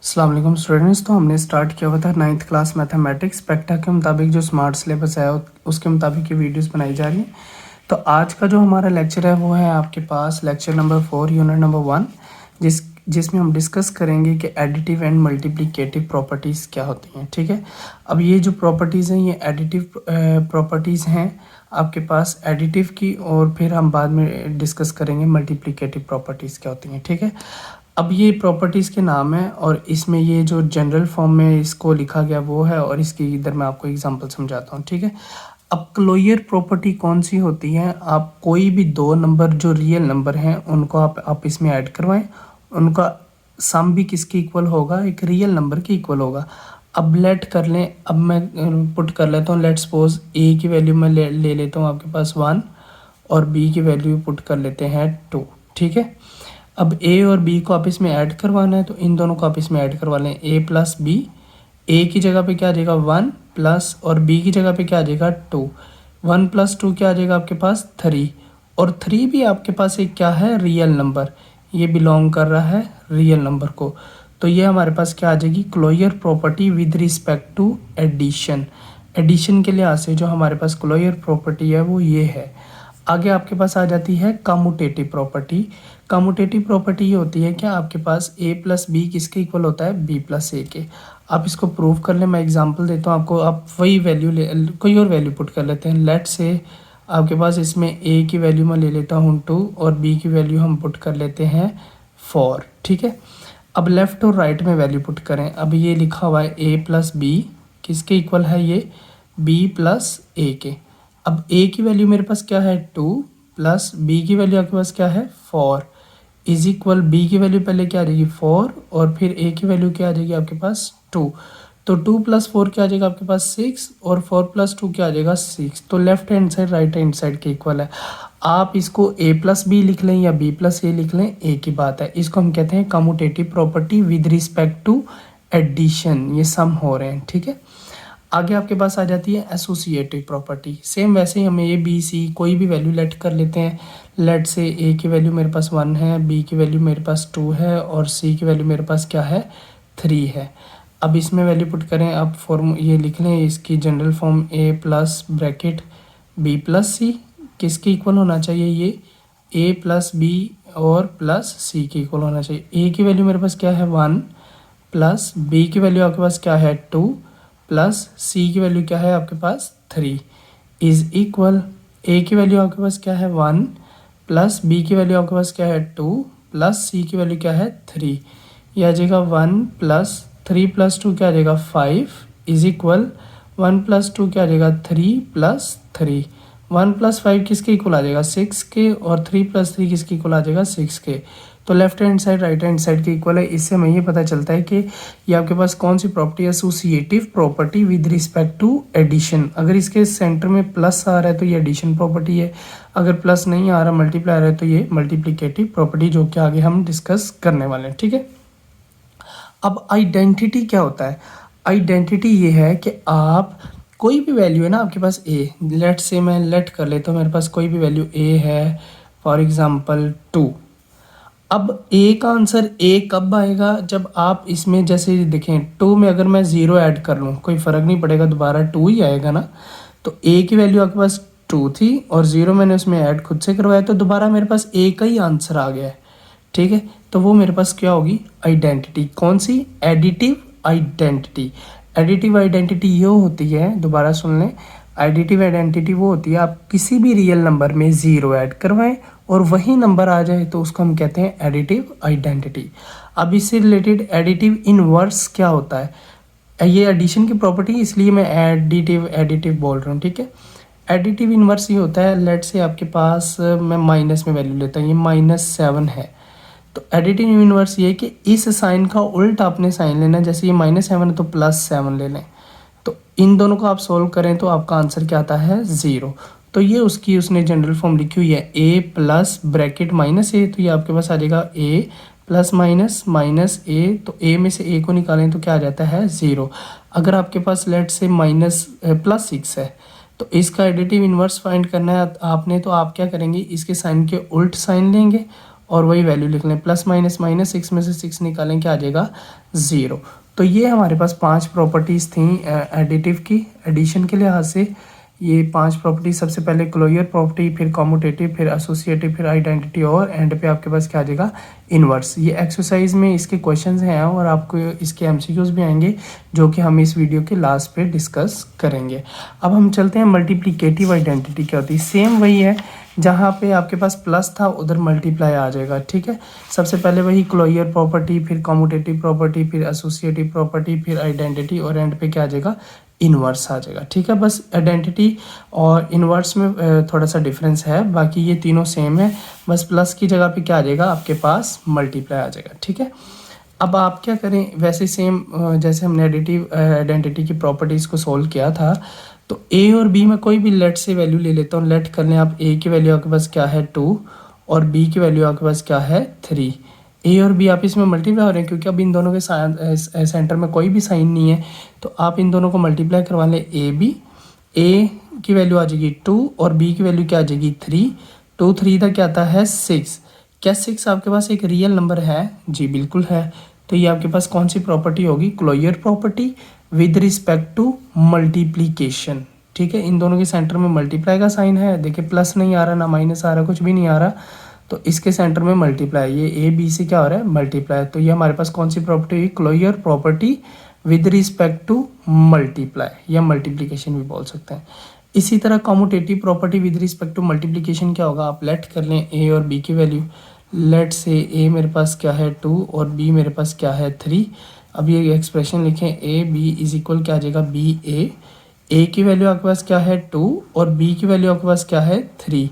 अस्सलाम वालेकुम स्टूडेंट्स। तो हमने स्टार्ट किया हुआ था 9th क्लास मैथमेटिक्स पेक्टा के मुताबिक जो स्मार्ट सिलेबस है उसके मुताबिक ये वीडियोस बनाई जा रही हैं। तो आज का जो हमारा लेक्चर है वो है आपके पास लेक्चर नंबर 4 यूनिट नंबर 1 जिसमें हम डिस्कस करेंगे कि एडिटिव एंड मल्टीप्लिकेटिव प्रॉपर्टीज़ क्या होती हैं। ठीक है, अब ये जो प्रॉपर्टीज़ हैं ये एडिटिव प्रॉपर्टीज़ हैं आपके पास एडिटिव की, और फिर हम बाद में डिस्कस करेंगे मल्टीप्लिकेटिव प्रॉपर्टीज़ क्या होती हैं। ठीक है, अब ये प्रॉपर्टीज़ के नाम है और इसमें ये जो जनरल फॉर्म में इसको लिखा गया वो है, और इसकी इधर मैं आपको एग्जांपल समझाता हूँ। ठीक है, अब क्लोजर प्रॉपर्टी कौन सी होती है, आप कोई भी दो नंबर जो रियल नंबर हैं उनको आप इसमें ऐड करवाएं, उनका सम भी किसके इक्वल होगा, एक रियल नंबर के इक्वल होगा। अब लेट कर लें, अब मैं पुट कर लेता हूँ, लेट सपोज ए की वैल्यू मैं ले लेता हूँ आपके पास 1 और बी की वैल्यू पुट कर लेते हैं 2। ठीक है, अब ए और बी को आप इसमें ऐड करवाना है तो इन दोनों को आप इसमें ऐड करवा लें, ए प्लस बी। ए की जगह पे क्या आ जाएगा 1 प्लस, और बी की जगह पे क्या आ जाएगा 2। 1 प्लस 2 क्या आ जाएगा आपके पास 3, और 3 भी आपके पास एक क्या है रियल नंबर, ये बिलोंग कर रहा है रियल नंबर को। तो ये हमारे पास क्या आ जाएगी closure property with respect to addition. Addition के लिहाज से जो हमारे पास क्लोजर प्रॉपर्टी है वो ये है। आगे आपके पास आ जाती है कम्यूटेटिव प्रॉपर्टी। कम्यूटेटिव प्रॉपर्टी ये होती है कि आपके पास a प्लस बी किसके इक्वल होता है b प्लस ए के। आप इसको प्रूव कर लें, मैं एग्जांपल देता हूँ आपको, आप वही वैल्यू कोई और वैल्यू पुट कर लेते हैं। लेट से आपके पास इसमें a की वैल्यू मैं ले लेता हूँ 2 और b की वैल्यू हम पुट कर लेते हैं 4। ठीक है, अब लेफ़्ट और राइट में वैल्यू पुट करें। अब ये लिखा हुआ है a प्लस बी किसके इक्वल है, ये b प्लस ए के। अब a की वैल्यू मेरे पास क्या है 2 प्लस b की वैल्यू आपके पास क्या है 4 इज इक्वल, बी की वैल्यू पहले क्या आ जाएगी 4 और फिर ए की वैल्यू क्या आ जाएगी आपके पास 2। तो 2 प्लस 4 क्या आ जाएगा आपके पास 6 और 4 प्लस 2 क्या आ जाएगा 6। तो left hand side right hand side के इक्वल है। आप इसको a प्लस बी लिख लें या b प्लस ए लिख लें, एक ही बात है। इसको हम कहते हैं commutative property with respect to addition, ये सम हो रहे हैं। ठीक है, आगे आपके पास आ जाती है एसोसिएटिव प्रॉपर्टी। सेम वैसे ही हम ए बी सी कोई भी वैल्यू लेट कर लेते हैं। लेट से ए की वैल्यू मेरे पास 1 है, बी की वैल्यू मेरे पास 2 है और सी की वैल्यू मेरे पास क्या है 3 है। अब इसमें वैल्यू पुट करें, अब फॉर्म ये लिख लें इसकी जनरल फॉर्म ए प्लस ब्रैकेट बी प्लस सी किसके इक्वल होना चाहिए, ये ए प्लस बी और प्लस सी के इक्वल होना चाहिए। ए की वैल्यू मेरे पास क्या है 1 प्लस बी की वैल्यू आपके पास क्या है 2 प्लस सी की वैल्यू क्या है आपके पास 3 इज इक्वल, ए की वैल्यू आपके पास क्या है 1 प्लस बी की वैल्यू आपके पास क्या है 2 प्लस सी की वैल्यू क्या है 3। यह आ जाएगा 1 प्लस 3 प्लस 2 क्या आ जाएगा 5 इज इक्वल 1 प्लस 2 क्या आ जाएगा 3 प्लस 3। 1 प्लस 5 किसके इक्वल आ जाएगा 6 के, और 3 प्लस 3 किसके इक्वल आ जाएगा 6 के। तो left hand side right hand side के इक्वल है। इससे हमें ये पता चलता है कि ये आपके पास कौन सी प्रॉपर्टी है, associative property with respect to addition. अगर इसके सेंटर में प्लस आ रहा है तो ये एडिशन प्रॉपर्टी है, अगर प्लस नहीं आ रहा मल्टीप्लाई आ रहा है तो ये मल्टीप्लिकेटिव प्रॉपर्टी, जो कि आगे हम डिस्कस करने वाले हैं। ठीक है, अब आइडेंटिटी क्या होता है। आइडेंटिटी ये है कि आप कोई भी वैल्यू है ना आपके पास ए, लेट से मैं लेट कर लेता हूँ, मेरे पास कोई भी वैल्यू ए है फॉर एग्जांपल 2। अब ए का आंसर ए कब आएगा, जब आप इसमें जैसे देखें 2 में अगर मैं 0 ऐड कर लूँ कोई फ़र्क नहीं पड़ेगा, दोबारा 2 ही आएगा ना। तो ए की वैल्यू आपके पास 2 थी और 0 मैंने उसमें ऐड खुद से करवाया, तो दोबारा मेरे पास ए का ही आंसर आ गया है। ठीक है, तो वो मेरे पास क्या होगी आइडेंटिटी, कौन सी, एडिटिव आइडेंटिटी। एडिटिव आइडेंटिटी ये होती है, दोबारा सुन लें, एडिटिव आइडेंटिटी वो होती है आप किसी भी रियल नंबर में 0 ऐड करवाएं और वही नंबर आ जाए तो उसको हम कहते हैं एडिटिव आइडेंटिटी। अब इससे रिलेटेड एडिटिव इनवर्स क्या होता है, ये एडिशन की प्रॉपर्टी इसलिए मैं एडिटिव बोल रहा हूँ। ठीक है, एडिटिव इनवर्स ये होता है, लेट से आपके पास मैं माइनस में वैल्यू लेता हूँ, ये -7 है। तो एडिटिव इनवर्स ये है कि इस साइन का उल्ट आपने साइन लेना, जैसे ये -7 है तो +7 ले लें। तो इन दोनों को आप सोल्व करें तो आपका आंसर क्या आता है 0। तो ये उसने जनरल फॉर्म लिखी हुई है a प्लस ब्रैकेट माइनस ए, तो ये आपके पास आ जाएगा a प्लस माइनस माइनस ए, तो a में से a को निकालें तो क्या आ जाता है 0। अगर आपके पास लेट से +6 है तो इसका एडिटिव इनवर्स फाइंड करना है आपने, तो आप क्या करेंगे इसके साइन के उल्ट साइन लेंगे और वही वैल्यू लिख लें, प्लस माइनस माइनस, 6 में से 6 निकालें, क्या आ जाएगा 0। तो ये हमारे पास 5 प्रॉपर्टीज़ थी एडिटिव की, एडिशन के लिहाज से। ये 5 प्रॉपर्टी, सबसे पहले क्लोजर प्रॉपर्टी, फिर कॉम्यूटेटिव, फिर एसोसिएटिव, फिर आइडेंटिटी, और एंड पे आपके पास क्या आ जाएगा इन्वर्स। ये एक्सरसाइज में इसके क्वेश्चंस हैं और आपको इसके एमसीक्यूज भी आएंगे जो कि हम इस वीडियो के लास्ट पे डिस्कस करेंगे। अब हम चलते हैं मल्टीप्लिकेटिव आइडेंटिटी क्या होती है। सेम वही है, जहाँ पे आपके पास प्लस था उधर मल्टीप्लाई आ जाएगा, ठीक है। सबसे पहले वही क्लोजर प्रॉपर्टी, फिर कॉम्यूटेटिव प्रॉपर्टी, फिर एसोसिएटिव प्रॉपर्टी, फिर आइडेंटिटी, और एंड पे क्या आ जाएगा इन्वर्स आ जाएगा, ठीक है। बस आइडेंटिटी और इन्वर्स में थोड़ा सा डिफरेंस है, बाकी ये तीनों सेम है। बस प्लस की जगह पे क्या आ जाएगा आपके पास मल्टीप्लाई आ जाएगा, ठीक है। अब आप क्या करें, वैसे सेम जैसे हमने एडिटिव आइडेंटिटी की प्रॉपर्टीज़ को सोल्व किया था, तो ए और बी में कोई भी लेट से वैल्यू ले लेता हूँ। लेट कर लें आप, ए की वैल्यू आपके पास क्या है 2 और बी की वैल्यू आपके पास क्या है 3। ए और बी आप इसमें मल्टीप्लाई हो रहे हैं क्योंकि अब इन दोनों के सेंटर में कोई भी साइन नहीं है, तो आप इन दोनों को मल्टीप्लाई करवा लें। ए की वैल्यू आ जाएगी 2 और बी की वैल्यू क्या आ जाएगी 3। 2 3 का क्या आता है 6। क्या 6 आपके पास एक रियल नंबर है? जी बिल्कुल है। तो ये आपके पास कौन सी प्रॉपर्टी होगी? Closure property with respect to multiplication, ठीक है। इन दोनों के सेंटर में मल्टीप्लाई का साइन है, देखिए प्लस नहीं आ रहा ना माइनस आ रहा, कुछ भी नहीं आ रहा, तो इसके सेंटर में मल्टीप्लाई, ये ए बी से क्या हो रहा है मल्टीप्लाई। तो ये हमारे पास कौन सी प्रॉपर्टी हुई? Closure property with respect to multiply, या मल्टीप्लीकेशन भी बोल सकते हैं। इसी तरह commutative property with respect to multiplication क्या होगा? आप लेट कर लें ए और बी की वैल्यू। लेट से ए मेरे पास क्या है 2 और बी मेरे पास क्या है 3। अब ये एक्सप्रेशन लिखें, ए बी इज इक्वल क्या आ जाएगा बी ए की वैल्यू आपके पास क्या है 2 और बी की वैल्यू आपके पास क्या है 3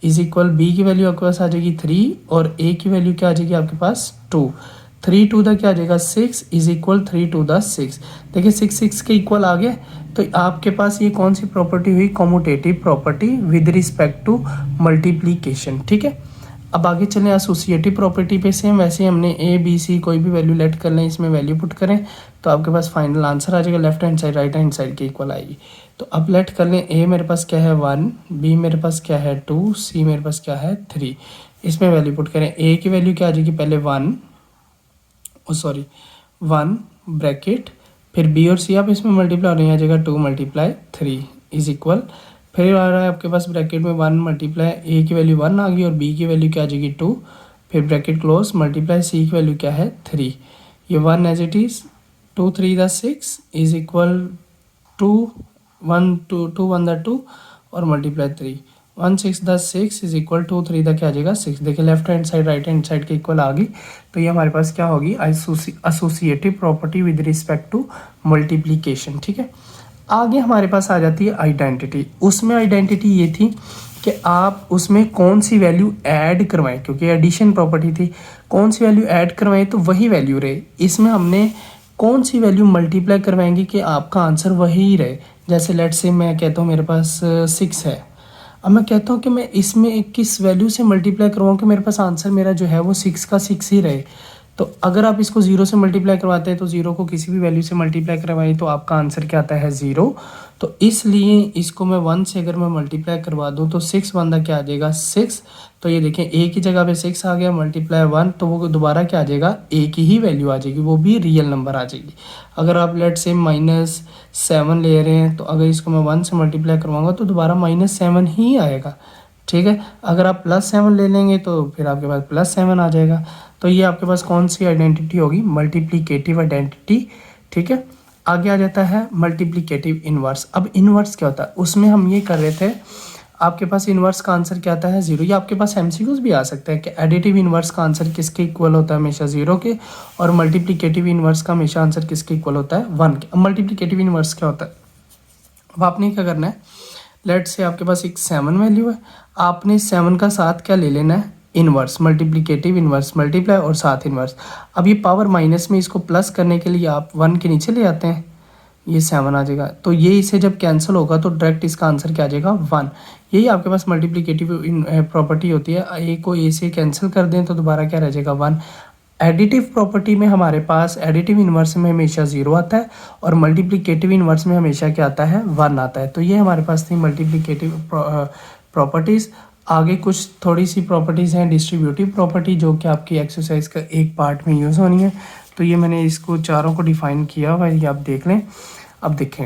इज इक्वल, बी की वैल्यू आपके पास आ जाएगी 3 और ए की वैल्यू क्या आ जाएगी आपके पास 2। 3 टू द क्या आ जाएगा 6 इज इक्वल 3 टू द 6। देखिए 6 6 के इक्वल आ गया, तो आपके पास ये कौन सी प्रॉपर्टी हुई? Commutative property with respect to multiplication, ठीक है। अब आगे चलें एसोसिएटिव प्रॉपर्टी पे। सेम वैसे हमने ए बी सी कोई भी वैल्यू लेट कर लें, इसमें वैल्यू पुट करें तो आपके पास फाइनल आंसर आ जाएगा, left hand side right hand side के इक्वल आएगी। तो अब लेट कर लें, ए मेरे पास क्या है 1, बी मेरे पास क्या है 2, सी मेरे पास क्या है 3। इसमें वैल्यू पुट करें, ए की वैल्यू क्या आ जाएगी पहले 1 ब्रैकेट, फिर बी और सी आप इसमें मल्टीप्लाई होने आ जाएगा 2 × 3 इज इक्वल, फिर आ रहा है आपके पास ब्रैकेट में 1 मल्टीप्लाई ए की वैल्यू 1 आ गई और बी की वैल्यू क्या आ जाएगी 2, फिर ब्रैकेट क्लोज मल्टीप्लाई सी की वैल्यू क्या है 3। ये 1 as it is, 2 3 the 6 is equal 2 1 2 1 the 2 और multiply 3, 1 6 the 6 is equal 2 3 the क्या आ जाएगा 6। देखिए left hand side right hand side के इक्वल आ गई। तो ये हमारे पास क्या होगी? Associative property with respect to multiplication, ठीक है। आगे हमारे पास आ जाती है आइडेंटिटी। उसमें आइडेंटिटी ये थी कि आप उसमें कौन सी वैल्यू ऐड करवाएं, क्योंकि एडिशन प्रॉपर्टी थी, कौन सी वैल्यू ऐड करवाएं तो वही वैल्यू रहे। इसमें हमने कौन सी वैल्यू मल्टीप्लाई करवाएंगे कि आपका आंसर वही रहे। जैसे लेट से मैं कहता हूँ मेरे पास 6 है, अब मैं कहता हूँ कि मैं इसमें किस वैल्यू से मल्टीप्लाई करवाऊँ कि मेरे पास आंसर मेरा जो है वो 6 का 6 ही रहे। तो अगर आप इसको 0 से मल्टीप्लाई करवाते हैं तो 0 को किसी भी वैल्यू से मल्टीप्लाई करवाएं तो आपका आंसर क्या आता है 0। तो इसलिए इसको मैं 1 से अगर मैं मल्टीप्लाई करवा दूं तो 6 1 क्या आ जाएगा 6। तो ये देखें ए की जगह पे 6 आ गया, मल्टीप्लाई 1 तो वो दोबारा क्या आ जाएगा ए की ही वैल्यू आ जाएगी, वो भी रियल नंबर आ जाएगी। अगर आप लेट से -7 ले रहे हैं तो अगर इसको मैं 1 से मल्टीप्लाई करवाऊँगा तो दोबारा -7 ही आएगा, ठीक है। अगर आप +7 ले लेंगे तो फिर आपके पास +7 आ जाएगा। तो ये आपके पास कौन सी आइडेंटिटी होगी? मल्टीप्लिकेटिव आइडेंटिटी, ठीक है। आगे आ जाता है मल्टीप्लिकेटिव इनवर्स। अब इनवर्स क्या होता है? उसमें हम ये कर रहे थे, आपके पास इनवर्स का आंसर क्या आता है 0। ये आपके पास एमसीक्यूज भी आ सकता है कि एडिटिव इनवर्स का आंसर किसके इक्वल होता है? हमेशा 0 के। और मल्टीप्लिकेटिव इनवर्स का हमेशा आंसर किसके इक्वल होता है? 1 के। अब मल्टीप्लिकेटिव इनवर्स क्या होता है? अब आपने क्या करना है, लेट से आपके पास एक 7 वैल्यू है, आपने 7 का साथ क्या ले लेना है? इनवर्स, मल्टीप्लिकेटिव इनवर्स, मल्टीप्लाई और साथ इनवर्स। अब ये पावर माइनस में इसको प्लस करने के लिए आप 1 के नीचे ले आते हैं, ये 7 आ जाएगा। तो ये इसे जब कैंसिल होगा तो डायरेक्ट इसका आंसर क्या आ जाएगा 1। यही आपके पास मल्टीप्लिकेटिव प्रॉपर्टी होती है, ए को ए से कैंसिल कर दें तो दोबारा क्या रह जाएगा 1। एडिटिव प्रॉपर्टी में हमारे पास एडिटिव इनवर्स में हमेशा 0 आता है और मल्टीप्लिकेटिव इनवर्स में हमेशा क्या आता है 1 आता है। तो ये हमारे पास थी मल्टीप्लिकेटिव प्रॉपर्टीज़। आगे कुछ थोड़ी सी प्रॉपर्टीज़ हैं डिस्ट्रीब्यूटिव प्रॉपर्टी जो कि आपकी एक्सरसाइज का एक पार्ट में यूज़ होनी है। तो ये मैंने इसको चारों को डिफाइन किया हुआ है, ये आप देख लें। अब देखें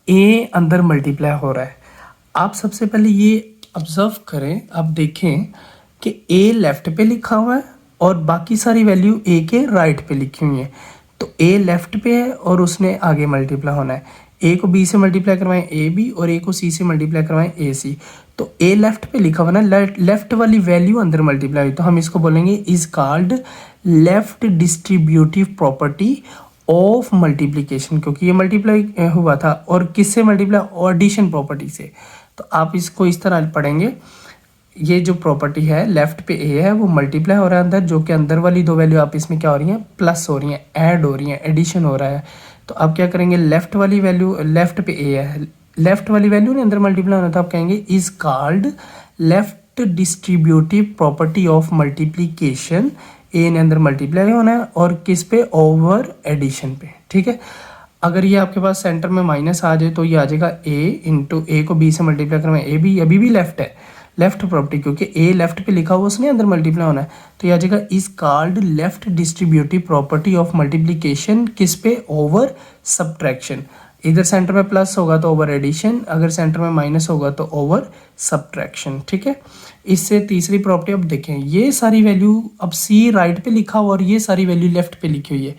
ए अंदर मल्टीप्लाई हो रहा है। आप सबसे पहले ये ऑब्जर्व करें, आप देखें कि ए लेफ़्ट पे लिखा हुआ है और बाकी सारी वैल्यू ए के राइट पे लिखी हुई है। तो ए लेफ़्ट पे है और उसने आगे मल्टीप्लाई होना है। ए को बी से मल्टीप्लाई करवाएं ए बी और ए को सी से मल्टीप्लाई करवाएं ए सी। तो ए लेफ़्ट पे लिखा हुआ ना, लेफ़्ट वाली वैल्यू अंदर मल्टीप्लाई हुई, तो हम इसको बोलेंगे is called left distributive property of multiplication, क्योंकि ये मल्टीप्लाई हुआ था और किससे मल्टीप्लाई, एडिशन प्रॉपर्टी से। तो आप इसको इस तरह पढ़ेंगे, ये जो प्रॉपर्टी है लेफ्ट पे ए है वो मल्टीप्लाई हो रहा है अंदर, जो कि अंदर वाली दो वैल्यू आप इसमें क्या हो रही हैं, प्लस हो रही हैं, ऐड हो रही हैं, एडिशन हो रहा है। तो आप क्या करेंगे, लेफ्ट वाली वैल्यू, लेफ्ट पे ए है, लेफ्ट वाली वैल्यू ने अंदर मल्टीप्लाई होना था, आप कहेंगे is called left distributive property of multiplication. A ने अंदर मल्टीप्लाई होना है और किस पे, ओवर एडिशन पे। ठीक है, अगर ये आपके पास सेंटर में माइनस आ जाए तो ये आ जाएगा ए इंटू ए को बी से मल्टीप्लाई करना, ए बी अभी भी लेफ्ट है, लेफ्ट प्रॉपर्टी, क्योंकि ए लेफ्ट पे लिखा हुआ उसने अंदर मल्टीप्लाई होना है। तो ये आ जाएगा is called left distributive property of multiplication, किस पे, ओवर सब्ट्रैक्शन। इधर सेंटर में प्लस होगा तो ओवर एडिशन, अगर सेंटर में माइनस होगा तो ओवर सब्ट्रैक्शन। ठीक है, इससे तीसरी प्रॉपर्टी अब देखें, ये सारी वैल्यू अब सी राइट पे लिखा हुआ और ये सारी वैल्यू लेफ्ट पे लिखी हुई है,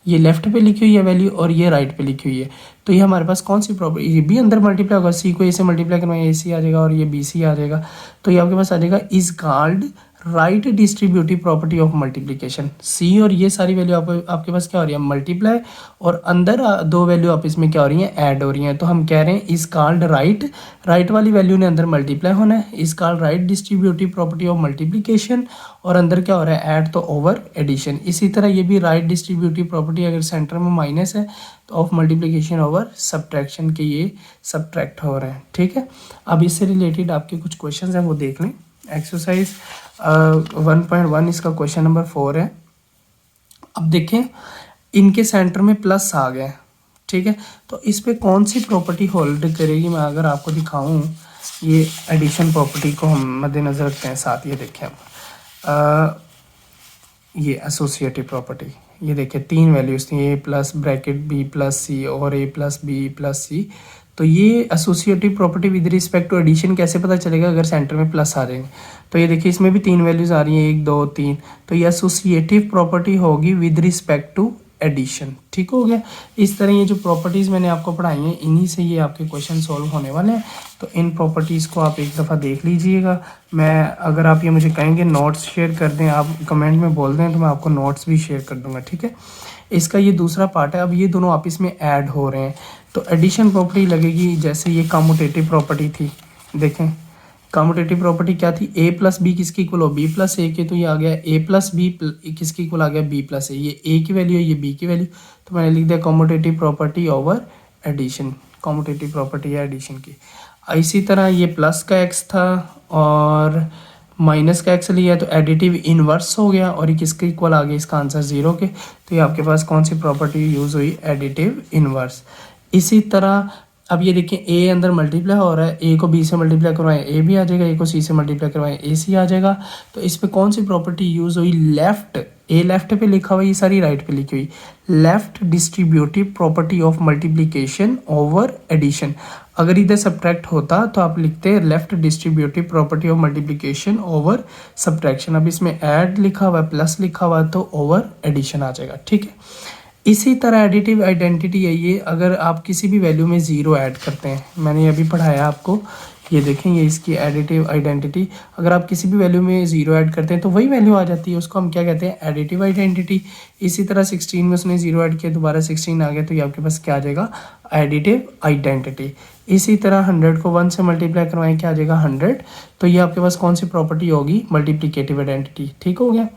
ये लेफ्ट पे लिखी हुई है वैल्यू और ये राइट पे लिखी हुई है। तो ये हमारे पास कौन सी प्रॉपर्टी, ये भी अंदर मल्टीप्लाई होगा, सी को ए से मल्टीप्लाई करना, ए सी आ जाएगा और ये बी सी आ जाएगा। तो ये आपके पास आ जाएगा is called right distributive property of multiplication. C और ये सारी वैल्यू आपके पास क्या हो रही है, मल्टीप्लाई, और अंदर दो वैल्यू आप इसमें क्या हो रही हैं, ऐड हो रही हैं। तो हम कह रहे हैं इज कॉल्ड राइट, राइट वाली वैल्यू ने अंदर मल्टीप्लाई होना है, is called right distributive property of multiplication, और अंदर क्या हो रहा है, ऐड, तो ओवर एडिशन। इसी तरह ये भी राइट डिस्ट्रीब्यूटिव प्रॉपर्टी, अगर सेंटर में माइनस है तो ऑफ मल्टीप्लिकेशन ओवर सब्ट्रैक्शन के ये सब्ट्रैक्ट हो रहे हैं। ठीक है, अब इससे रिलेटेड आपके कुछ क्वेश्चन हैं वो देख लें। एक्सरसाइज 1.1 इसका क्वेश्चन नंबर 4 है। अब देखें इनके सेंटर में प्लस आ गया, ठीक है, तो इस पे कौन सी प्रॉपर्टी होल्ड करेगी। मैं अगर आपको दिखाऊं, ये एडिशन प्रॉपर्टी को हम मद्देनजर रखते हैं साथ। ये देखें अब ये एसोसिएटिव प्रॉपर्टी, ये देखिए तीन वैल्यूज थी, A plus bracket B plus C और A plus B plus C. तो ये associative property with respect to addition कैसे पता चलेगा, अगर सेंटर में प्लस आ जाएंगे। तो ये देखिए इसमें भी तीन वैल्यूज आ रही हैं, 1 2 3। तो ये एसोसिएटिव प्रॉपर्टी होगी विद रिस्पेक्ट टू एडिशन। ठीक हो गया। इस तरह ये जो प्रॉपर्टीज़ मैंने आपको पढ़ाई हैं, इन्हीं से ये आपके क्वेश्चन सॉल्व होने वाले हैं। तो इन प्रॉपर्टीज़ को आप एक दफ़ा देख लीजिएगा। मैं अगर आप ये मुझे कहेंगे नोट्स शेयर कर दें, आप कमेंट में बोल दें, तो मैं आपको नोट्स भी शेयर कर दूंगा। ठीक है, इसका ये दूसरा पार्ट है। अब ये दोनों आपस में ऐड हो रहे हैं, तो एडिशन प्रॉपर्टी लगेगी। जैसे ये कम्यूटेटिव प्रॉपर्टी थी, देखें कम्यूटेटिव प्रॉपर्टी क्या थी, ए प्लस बी किसकी इक्वल हो, बी प्लस ए के। तो ये आ गया ए प्लस बी किसकी इक्वल आ गया, बी प्लस ए। ये ए की वैल्यू है, ये बी की वैल्यू। तो मैंने लिख दिया commutative property over addition, commutative property है एडिशन की। इसी तरह ये प्लस का एक्स था और माइनस का एक्स लिया, तो एडिटिव इनवर्स हो गया और ये किसके इक्वल आ गया, इसका आंसर 0 के। तो ये आपके पास कौन सी प्रॉपर्टी यूज़ हुई, एडिटिव इनवर्स। इसी तरह अब ये देखिए ए अंदर मल्टीप्लाई हो रहा है, ए को बी से मल्टीप्लाई करवाएं ए बी आ जाएगा, ए को सी से मल्टीप्लाई करवाएं ए सी आ जाएगा। तो इस पे कौन सी प्रॉपर्टी यूज़ हुई, लेफ्ट, ए लेफ्ट पे लिखा हुआ, ये सारी राइट पे लिखी हुई, left distributive property of multiplication over addition. अगर इधर सब्ट्रैक्ट होता तो आप लिखते left distributive property of multiplication over subtraction. अब इसमें ऐड लिखा हुआ है, प्लस लिखा हुआ है, तो ओवर एडिशन आ जाएगा। ठीक है, इसी तरह एडिटिव आइडेंटिटी है ये, अगर आप किसी भी वैल्यू में 0 ऐड करते हैं, मैंने अभी पढ़ाया आपको, ये देखें ये इसकी एडिटिव आइडेंटिटी। अगर आप किसी भी वैल्यू में 0 ऐड करते हैं तो वही वैल्यू आ जाती है, उसको हम क्या कहते हैं, एडिटिव आइडेंटिटी। इसी तरह 16 में उसने 0 ऐड किया, दोबारा 16 आ गया, तो ये आपके पास क्या आ जाएगा, एडिटिव आइडेंटिटी। इसी तरह 100 को 1 से मल्टीप्लाई करवाएं, क्या आ जाएगा 100। तो ये आपके पास कौन सी प्रॉपर्टी होगी, मल्टीप्लिकेटिव आइडेंटिटी। ठीक हो गया।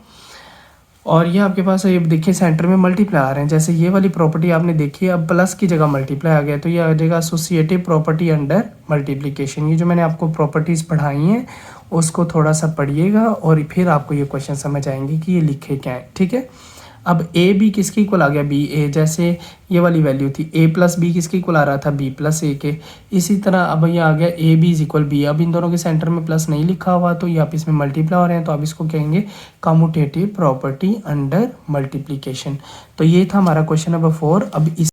और ये आपके पास ये देखिए सेंटर में मल्टीप्लाई आ रहे हैं, जैसे ये वाली प्रॉपर्टी आपने देखी है, अब प्लस की जगह मल्टीप्लाई आ गया, तो ये आ जाएगा एसोसिएटिव प्रॉपर्टी अंडर मल्टीप्लिकेशन। ये जो मैंने आपको प्रॉपर्टीज़ पढ़ाई हैं उसको थोड़ा सा पढ़िएगा और फिर आपको ये क्वेश्चन समझ आएंगे कि ये लिखे क्या है। ठीक है, अब ए बी किसके इक्वल आ गया, बी ए, जैसे ये वाली वैल्यू थी ए प्लस बी किसके इक्वल आ रहा था, बी प्लस ए के। इसी तरह अब ये आ गया A B is equal B. अब इन दोनों के सेंटर में प्लस नहीं लिखा हुआ तो ये आप इसमें मल्टीप्लाई हो रहे हैं, तो आप इसको कहेंगे कम्यूटेटिव प्रॉपर्टी अंडर मल्टीप्लीकेशन। तो ये था हमारा क्वेश्चन नंबर 4। अब इस